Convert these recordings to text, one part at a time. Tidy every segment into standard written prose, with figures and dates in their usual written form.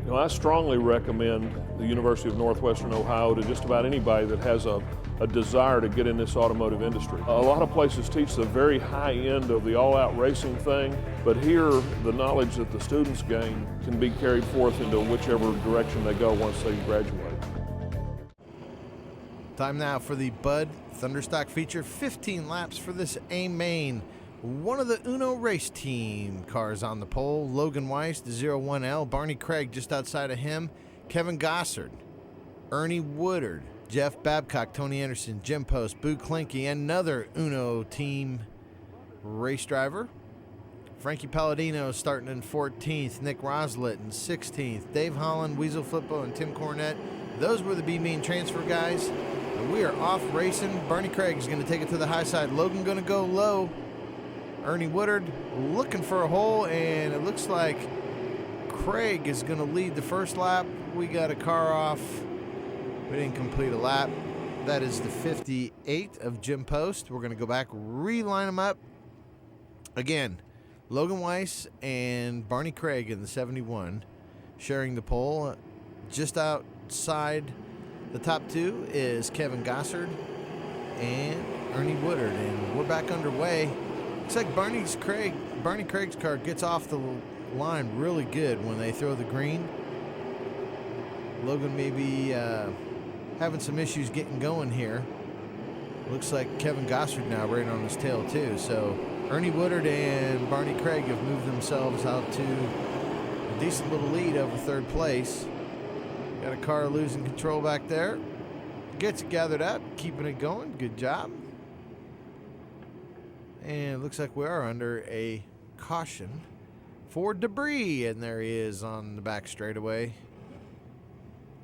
You know, I strongly recommend the University of Northwestern Ohio to just about anybody that has a desire to get in this automotive industry. A lot of places teach the very high end of the all-out racing thing, but here the knowledge that the students gain can be carried forth into whichever direction they go once they graduate. Time now for the Bud Thunderstock feature. 15 laps for this A main. One of the Uno race team cars on the pole. Logan Weiss, the 01L. Barney Craig just outside of him. Kevin Gossard. Ernie Woodard. Jeff Babcock. Tony Anderson. Jim Post. Boo Klinke. Another Uno team race driver. Frankie Palladino starting in 14th. Nick Roslet in 16th. Dave Holland, Weasel Flippo, and Tim Cornette. Those were the B-Mean transfer guys. And we are off racing. Barney Craig's going to take it to the high side. Logan going to go low. Ernie Woodard looking for a hole, and it looks like Craig is going to lead the first lap. We got a car off. We didn't complete a lap. That is the 58 of Jim Post. We're going to go back, reline them up. Again, Logan Weiss and Barney Craig in the 71 sharing the pole. Just outside the top two is Kevin Gossard and Ernie Woodard, and we're back underway. Looks like Barney Craig's car gets off the line really good when they throw the green. Logan may be having some issues getting going here. Looks like Kevin Gossard now right on his tail too. So Ernie Woodard and Barney Craig have moved themselves out to a decent little lead over third place. Got a car losing control back there. Gets it gathered up, keeping it going. Good job. And it looks like we are under a caution for debris. And there he is on the back straightaway.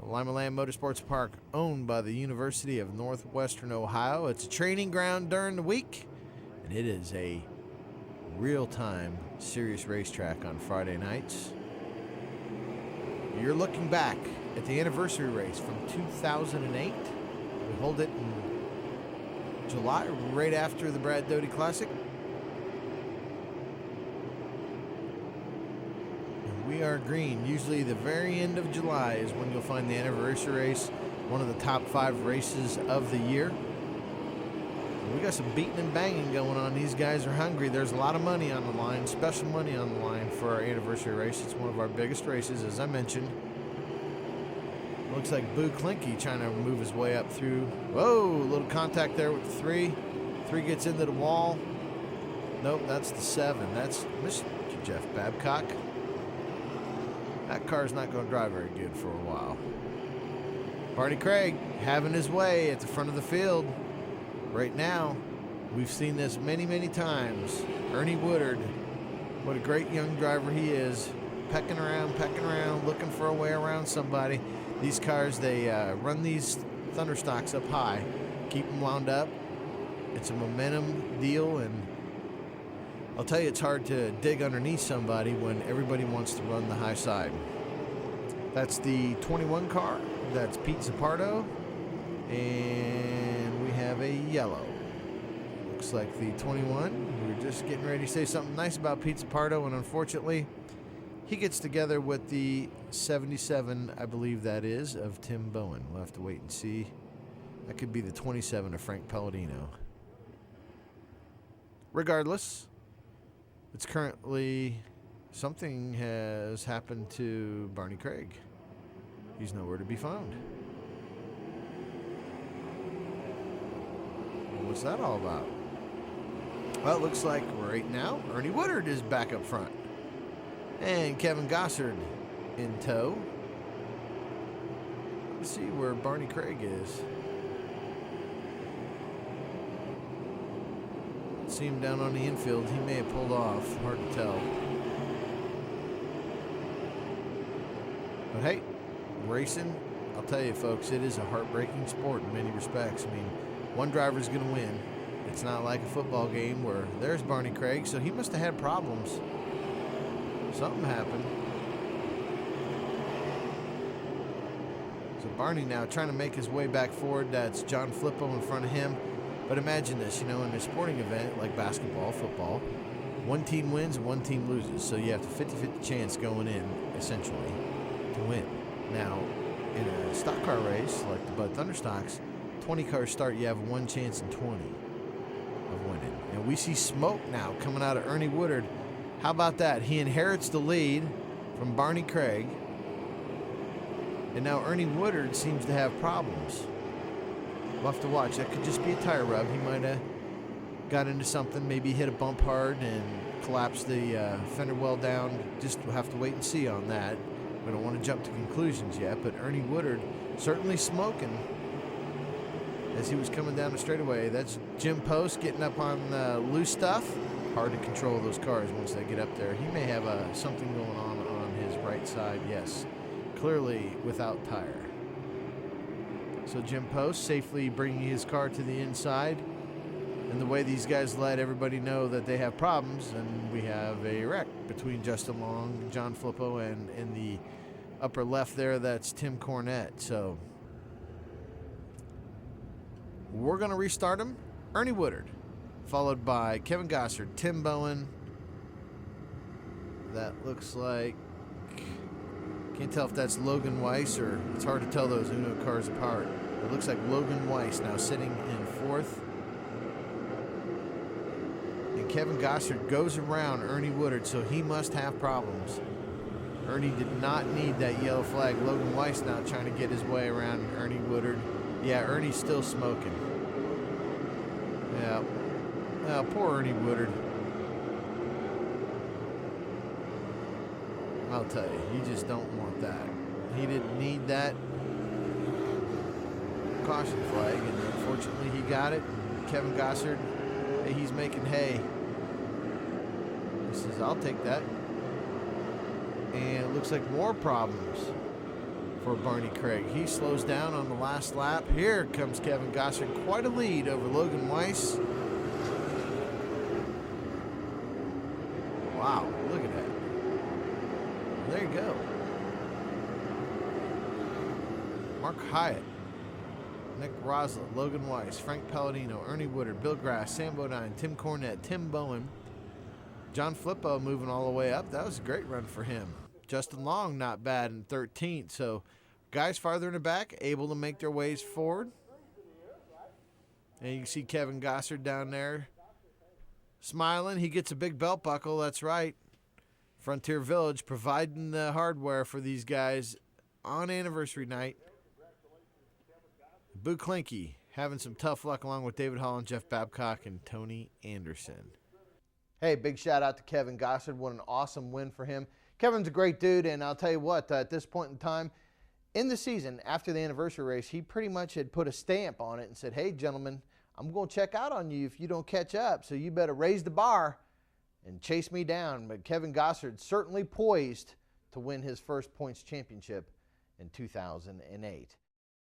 Limaland Motorsports Park, owned by the University of Northwestern Ohio. It's a training ground during the week. And it is a real-time serious racetrack on Friday nights. You're looking back at the anniversary race from 2008. We hold it in July, right after the Brad Doty Classic. And we are green. Usually the very end of July is when you'll find the anniversary race, one of the top 5 races of the year. And we got some beating and banging going on. These guys are hungry. There's a lot of money on the line, special money on the line for our anniversary race. It's one of our biggest races, as I mentioned. Looks like Boo Klinke trying to move his way up through. Whoa, a little contact there with the 3. 3 gets into the wall. Nope, that's the 7. That's Mr. Jeff Babcock. That car's not going to drive very good for a while. Barney Craig having his way at the front of the field. Right now, we've seen this many, many times. Ernie Woodard, what a great young driver he is. Pecking around, looking for a way around somebody. These cars, they run these Thunderstocks up high, keep them wound up. It's a momentum deal, and I'll tell you, it's hard to dig underneath somebody when everybody wants to run the high side. That's the 21 car. That's Pete Zapardo, and we have a yellow. Looks like the 21. We were just getting ready to say something nice about Pete Zapardo, and unfortunately, he gets together with the 77, I believe that is, of Tim Bowen. We'll have to wait and see. That could be the 27 of Frank Palladino. Regardless, it's currently, something has happened to Barney Craig. He's nowhere to be found. What's that all about? Well, it looks like right now, Ernie Woodard is back up front. And Kevin Gossard in tow. Let's see where Barney Craig is. See him down on the infield. He may have pulled off. Hard to tell. But hey, racing, I'll tell you folks, it is a heartbreaking sport in many respects. I mean, one driver's going to win. It's not like a football game where there's Barney Craig, so he must have had problems. Something happened. So Barney now trying to make his way back forward. That's John Flippo in front of him. But imagine this, you know, in a sporting event like basketball, football, one team wins and one team loses. So you have a 50-50 chance going in, essentially. to win. Now, in a stock car race like the Bud Thunderstocks, 20 car start, you have one chance in 20 of winning. And we see smoke now coming out of Ernie Woodard. How about that? He inherits the lead from Barney Craig. And now Ernie Woodard seems to have problems. We'll have to watch. That could just be a tire rub. He might have got into something, maybe hit a bump hard and collapsed the fender well down. Just we'll have to wait and see on that. We don't want to jump to conclusions yet, but Ernie Woodard certainly smoking as he was coming down the straightaway. That's Jim Post getting up on loose stuff. Hard to control those cars once they get up there. He may have something going on his right side. Yes, clearly without tire. So Jim Post safely bringing his car to the inside. And the way these guys let everybody know that they have problems, and we have a wreck between Justin Long, John Flippo, and in the upper left there, that's Tim Cornette. So we're going to restart him. Ernie Woodard, followed by Kevin Gossard, Tim Bowen. That looks like, can't tell if that's Logan Weiss, or it's hard to tell those Uno cars apart. It looks like Logan Weiss now sitting in fourth. And Kevin Gossard goes around Ernie Woodard, so he must have problems. Ernie did not need that yellow flag. Logan Weiss now trying to get his way around Ernie Woodard. Yeah, Ernie's still smoking. Yeah. Oh, poor Ernie Woodard. I'll tell you, you just don't want that. He didn't need that caution flag, and unfortunately he got it. Kevin Gossard, he's making hay. He says, I'll take that. And it looks like more problems for Barney Craig. He slows down on the last lap. Here comes Kevin Gossard. Quite a lead over Logan Weiss. Wow, look at that. There you go. Mark Hyatt, Nick Rosler, Logan Weiss, Frank Palladino, Ernie Woodard, Bill Grass, Sam Bodine, Tim Cornette, Tim Bowen, John Flippo moving all the way up. That was a great run for him. Justin Long, not bad in 13th. So guys farther in the back able to make their ways forward. And you can see Kevin Gossard down there smiling. He gets a big belt buckle. That's right. Frontier Village providing the hardware for these guys on anniversary night. Boo Klinke having some tough luck along with David Holland, Jeff Babcock, and Tony Anderson. Hey, big shout out to Kevin Gossard. What an awesome win for him. Kevin's a great dude, and I'll tell you what, at this point in time in the season, after the anniversary race, he pretty much had put a stamp on it and said, hey, gentlemen, I'm going to check out on you if you don't catch up, so you better raise the bar and chase me down. But Kevin Gossard certainly poised to win his first points championship in 2008.